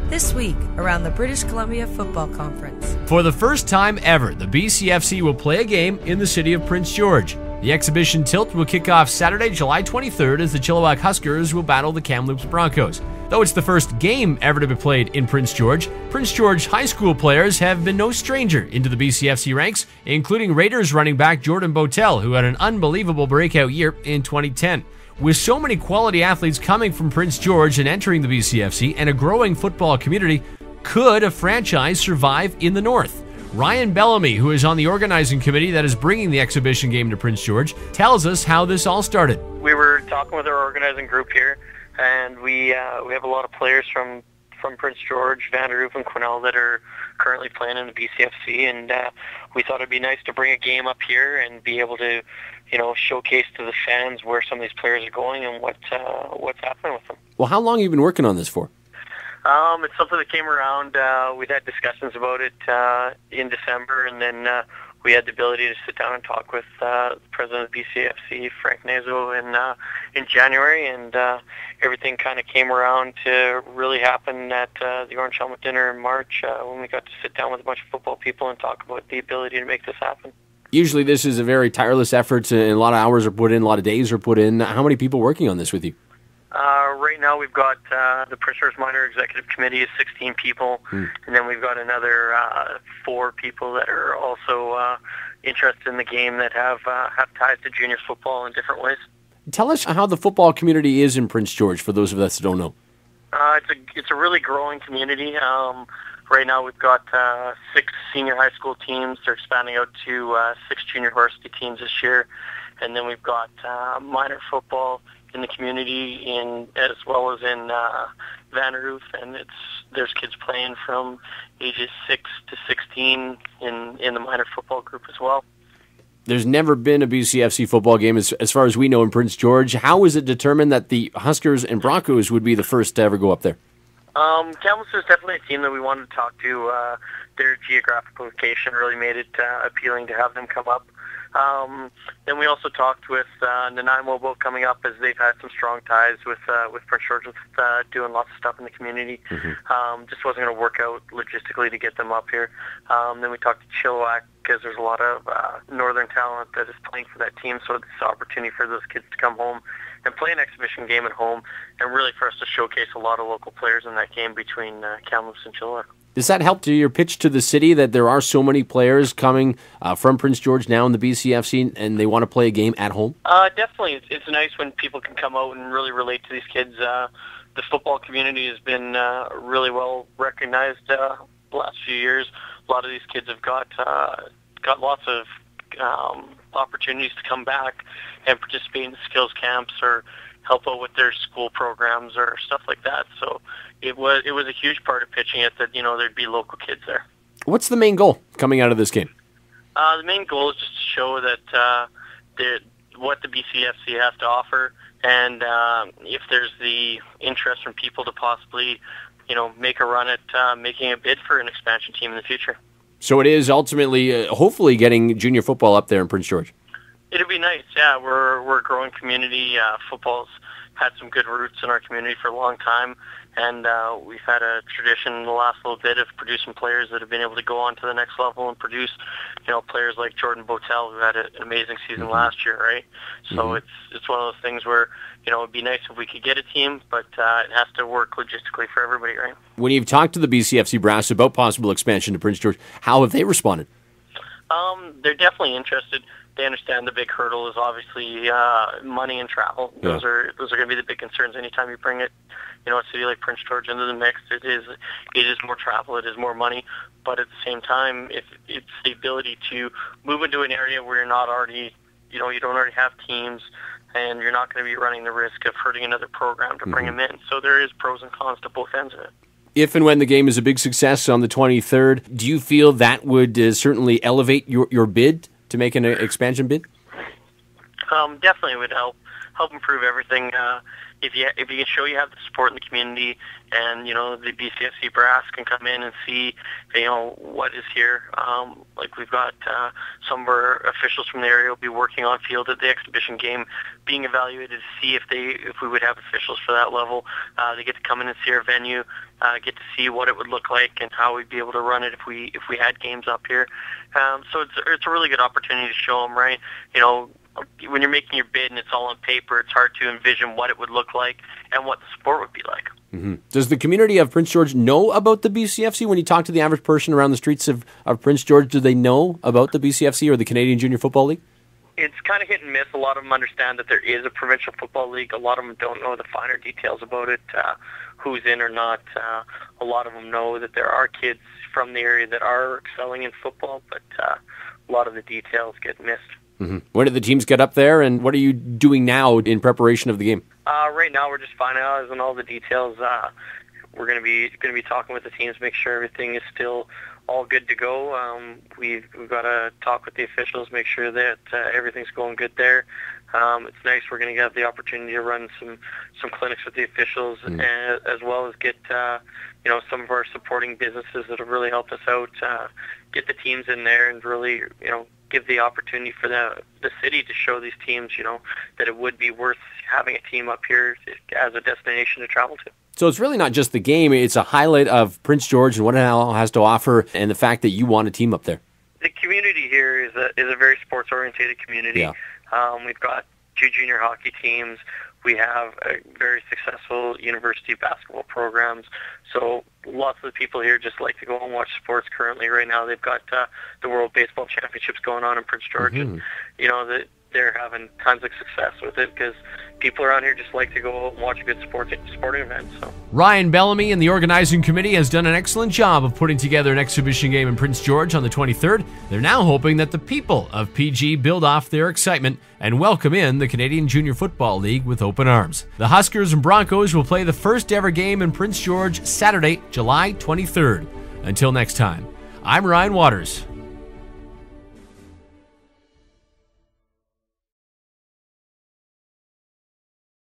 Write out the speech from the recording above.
This week, around the British Columbia Football Conference. For the first time ever, the BCFC will play a game in the city of Prince George. The exhibition tilt will kick off Saturday, July 23rd as the Chilliwack Huskers will battle the Kamloops Broncos. Though it's the first game ever to be played in Prince George high school players have been no stranger into the BCFC ranks, including Raiders running back Jordan Botel, who had an unbelievable breakout year in 2010. With so many quality athletes coming from Prince George and entering the BCFC and a growing football community, could a franchise survive in the North? Ryan Bellamy, who is on the organizing committee that is bringing the exhibition game to Prince George, tells us how this all started. We were talking with our organizing group here, and we have a lot of players from Prince George, Vanderhoof, and Quesnel that are currently playing in the BCFC, and we thought it'd be nice to bring a game up here and be able to, showcase to the fans where some of these players are going and what's happening with them. Well, how long have you been working on this for? It's something that came around. We'd had discussions about it in December, and then we had the ability to sit down and talk with the president of the BCFC, Frank Nazo, in January, and everything kind of came around to really happen at the Orange Helmet Dinner in March when we got to sit down with a bunch of football people and talk about the ability to make this happen. Usually this is a very tireless effort, and a lot of hours are put in, a lot of days are put in. How many people working on this with you? Right now we've got the Prince George Minor Executive Committee is 16 people, and then we've got another 4 people that are also interested in the game that have ties to juniors football in different ways. Tell us how the football community is in Prince George, for those of us that don't know. It's a really growing community. Right now we've got 6 senior high school teams. They're expanding out to 6 junior varsity teams this year, and then we've got minor football in the community, as well as in Vanderhoof, and there's kids playing from ages 6 to 16 in the minor football group as well. There's never been a BCFC football game, as far as we know, in Prince George. How was it determined that the Huskers and Broncos would be the first to ever go up there? Kamloops is definitely a team that we wanted to talk to. Their geographical location really made it appealing to have them come up. Then we also talked with Nanaimo coming up, as they've had some strong ties with Prince George, with doing lots of stuff in the community. Just wasn't going to work out logistically to get them up here. Then we talked to Chilliwack, because there's a lot of northern talent that is playing for that team, so it's an opportunity for those kids to come home and play an exhibition game at home, and really for us to showcase a lot of local players in that game between Kamloops and Chilliwack. Does that help to your pitch to the city that there are so many players coming from Prince George now in the BCFC and they want to play a game at home? Definitely. It's nice when people can come out and really relate to these kids. The football community has been really well recognized the last few years. A lot of these kids have got lots of opportunities to come back and participate in the skills camps or help out with their school programs or stuff like that. So it was a huge part of pitching it that there'd be local kids there. What's the main goal coming out of this game? The main goal is just to show that what the BCFC has to offer, and if there's the interest from people to possibly make a run at making a bid for an expansion team in the future. So it is ultimately, hopefully, getting junior football up there in Prince George. It'd be nice, yeah. We're a growing community. Football's had some good roots in our community for a long time, and we've had a tradition in the last little bit of producing players that have been able to go on to the next level and produce, players like Jordan Botel, who had an amazing season last year, right? So it's one of those things where, it'd be nice if we could get a team, but it has to work logistically for everybody, right? When you've talked to the BCFC brass about possible expansion to Prince George, how have they responded? They're definitely interested. They understand the big hurdle is obviously money and travel. Yeah. Those are going to be the big concerns anytime you bring it, a city like Prince George into the mix. It is more travel, it is more money, but at the same time, if it's the ability to move into an area where you're not already, you don't already have teams, and you're not going to be running the risk of hurting another program to bring them in. So there is pros and cons to both ends of it. If and when the game is a big success on the 23rd, do you feel that would certainly elevate your bid to make an expansion bid? Definitely would help. help improve everything. If you can show you have the support in the community, and the BCFC brass can come in and see what is here. Like we've got some of our officials from the area will be working on field at the exhibition game, being evaluated to see if we would have officials for that level. They get to come in and see our venue, get to see what it would look like and how we'd be able to run it if we had games up here. So it's a really good opportunity to show them, right? When you're making your bid and it's all on paper, it's hard to envision what it would look like and what the sport would be like. Mm-hmm. Does the community of Prince George know about the BCFC? When you talk to the average person around the streets of Prince George, do they know about the BCFC or the Canadian Junior Football League? It's kind of hit and miss. A lot of them understand that there is a provincial football league. A lot of them don't know the finer details about it, who's in or not. A lot of them know that there are kids from the area that are excelling in football, but a lot of the details get missed. Mm-hmm. When did the teams get up there, and what are you doing now in preparation of the game? Right now, we're just finalizing all the details. We're going to be talking with the teams, make sure everything is still all good to go. We've got to talk with the officials, make sure that everything's going good there. It's nice. We're going to have the opportunity to run some clinics with the officials, as well as get some of our supporting businesses that have really helped us out. Get the teams in there and really give the opportunity for the city to show these teams that it would be worth having a team up here as a destination to travel to. So it's really not just the game; it's a highlight of Prince George and what it all has to offer, and the fact that you want a team up there. The community here is a very sports-oriented community. Yeah. We've got 2 junior hockey teams. We have a very successful university basketball programs. So lots of the people here just like to go and watch sports. Currently, right now, they've got the World Baseball Championships going on in Prince George, and they're having tons of success with it because people around here just like to go and watch a good sporting event. So Ryan Bellamy and the organizing committee has done an excellent job of putting together an exhibition game in Prince George on the 23rd. They're now hoping that the people of PG build off their excitement and welcome in the Canadian Junior Football League with open arms. The Huskers and Broncos will play the first ever game in Prince George Saturday, July 23rd. Until next time, I'm Ryan Waters.